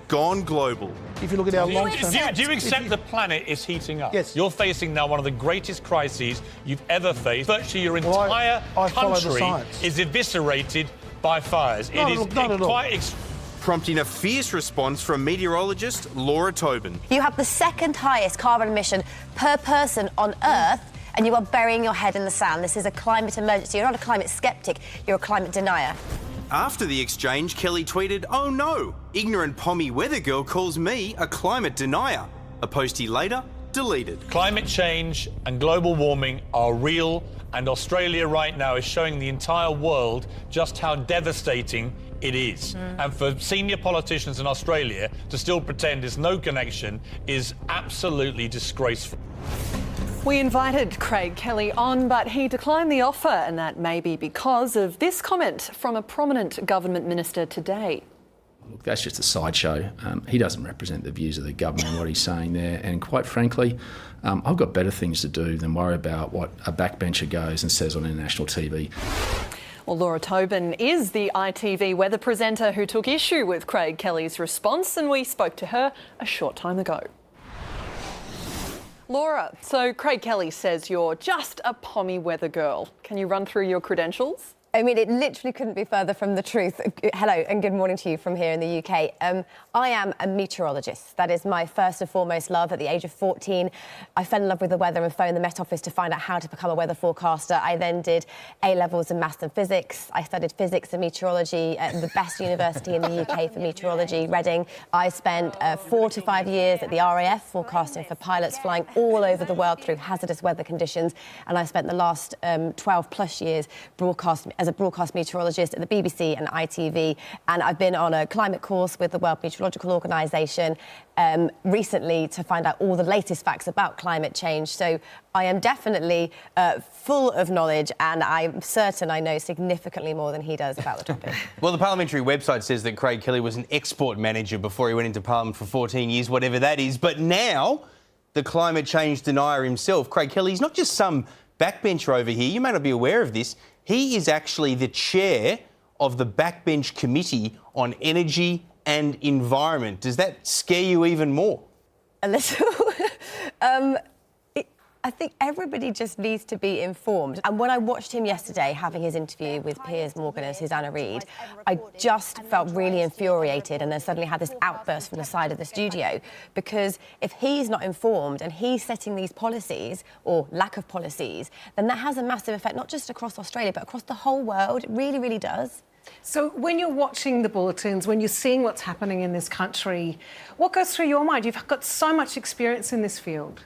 gone global. If you look at our long-term... Do you accept the planet is heating up? Yes. You're facing now one of the greatest crises you've ever faced. Virtually your entire I follow the country science. is eviscerated by fires. Not at all. Prompting a fierce response from meteorologist Laura Tobin. You have the second highest carbon emission per person on Earth, and you are burying your head in the sand. This is a climate emergency. You're not a climate skeptic, you're a climate denier. After the exchange, Kelly tweeted, "Oh no, ignorant Pommie weather girl calls me a climate denier." A post he later deleted. Climate change and global warming are real, and Australia right now is showing the entire world just how devastating it is. And for senior politicians in Australia to still pretend there's no connection is absolutely disgraceful. We invited Craig Kelly on, but he declined the offer, and that may be because of this comment from a prominent government minister today. Look, that's just a sideshow. He doesn't represent the views of the government and what he's saying there. And quite frankly, I've got better things to do than worry about what a backbencher goes and says on international TV. Well, Laura Tobin is the ITV weather presenter who took issue with Craig Kelly's response, and we spoke to her a short time ago. Laura, so Craig Kelly says you're just a Pommie weather girl. Can you run through your credentials? I mean, it literally couldn't be further from the truth. Hello and good morning to you from here in the UK. I am a meteorologist. That is my first and foremost love. At the age of 14, I fell in love with the weather and phoned the Met Office to find out how to become a weather forecaster. I then did A-levels in maths and physics. I studied physics and meteorology at the best university in the UK for meteorology, Reading. I spent 4 to 5 years at the RAF forecasting for pilots flying all over the world through hazardous weather conditions. And I spent the last 12 plus years as a broadcast meteorologist at the BBC and ITV, and I've been on a climate course with the World Meteorological Organization recently to find out all the latest facts about climate change. So I am definitely full of knowledge, and I'm certain I know significantly more than he does about the topic. Well, the parliamentary website says that Craig Kelly was an export manager before he went into Parliament for 14 years, whatever that is. But now, the climate change denier himself, Craig Kelly, is not just some backbencher over here. You may not be aware of this. He is actually the chair of the Backbench Committee on Energy and Environment. Does that scare you even more? A little. I think everybody just needs to be informed. And when I watched him yesterday having his interview with Piers Morgan and Susanna Reid, I just felt really infuriated and then suddenly had this outburst from the side of the studio. Because if he's not informed and he's setting these policies, or lack of policies, then that has a massive effect, not just across Australia, but across the whole world. It really, really does. So when you're watching the bulletins, when you're seeing what's happening in this country, what goes through your mind? You've got so much experience in this field.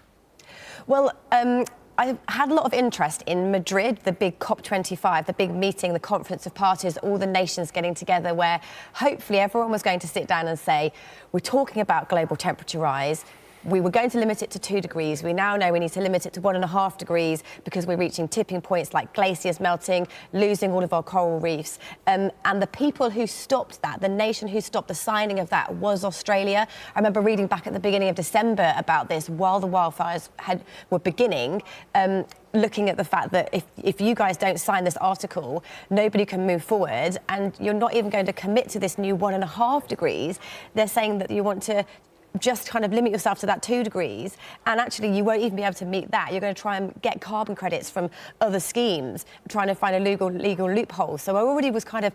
Well, I had a lot of interest in Madrid, the big COP25, the big meeting, the conference of parties, all the nations getting together, where hopefully everyone was going to sit down and say, we're talking about global temperature rise. We were going to limit it to 2 degrees. We now know we need to limit it to 1.5 degrees because we're reaching tipping points like glaciers melting, losing all of our coral reefs. And the people who stopped that, the nation who stopped the signing of that was Australia. I remember reading back at the beginning of December about this while the wildfires were beginning, looking at the fact that if you guys don't sign this article, nobody can move forward, and you're not even going to commit to this new 1.5 degrees. They're saying that you want to just kind of limit yourself to that 2 degrees, and actually you won't even be able to meet that. You're going to try and get carbon credits from other schemes, trying to find a legal loophole. So I already was kind of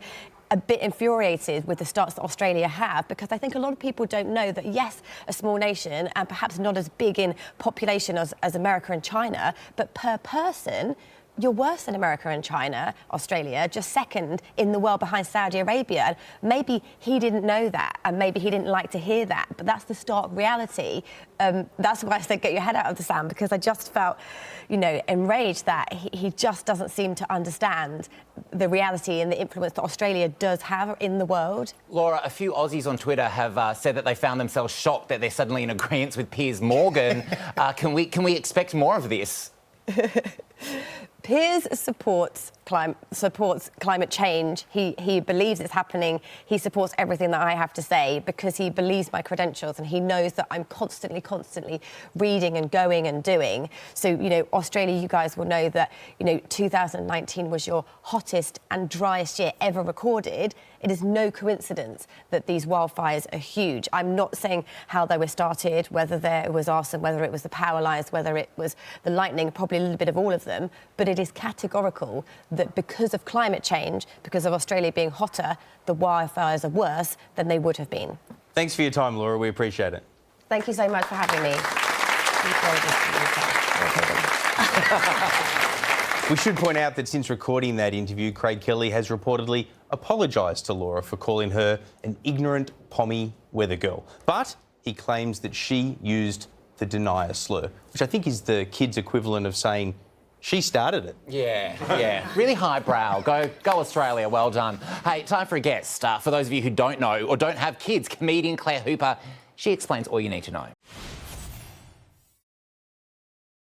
a bit infuriated with the starts that Australia have, because I think a lot of people don't know that, yes, a small nation and perhaps not as big in population as America and China, but per person, you're worse than America and China, Australia, just second in the world behind Saudi Arabia. And maybe he didn't know that, and maybe he didn't like to hear that, but that's the stark reality. That's why I said get your head out of the sand, because I just felt, enraged that he just doesn't seem to understand the reality and the influence that Australia does have in the world. Laura, a few Aussies on Twitter have said that they found themselves shocked that they're suddenly in agreement with Piers Morgan. Can we expect more of this? Piers supports climate change. He believes it's happening. He supports everything that I have to say because he believes my credentials and he knows that I'm constantly reading and going and doing. So, you know, Australia, you guys will know that, you know, 2019 was your hottest and driest year ever recorded. It is no coincidence that these wildfires are huge. I'm not saying how they were started, whether there was arson, whether it was the power lines, whether it was the lightning, probably a little bit of all of them, but it is categorical that because of climate change, because of Australia being hotter, the wildfires are worse than they would have been. Thanks for your time, Laura. We appreciate it. Thank you so much for having me. We should point out that since recording that interview, Craig Kelly has reportedly apologised to Laura for calling her an ignorant Pommie weather girl. But he claims that she used the denier slur, which I think is the kids' equivalent of saying she started it. Yeah. Really highbrow. Go Australia. Well done. Hey, time for a guest. For those of you who don't know or don't have kids, comedian Claire Hooper, she explains all you need to know.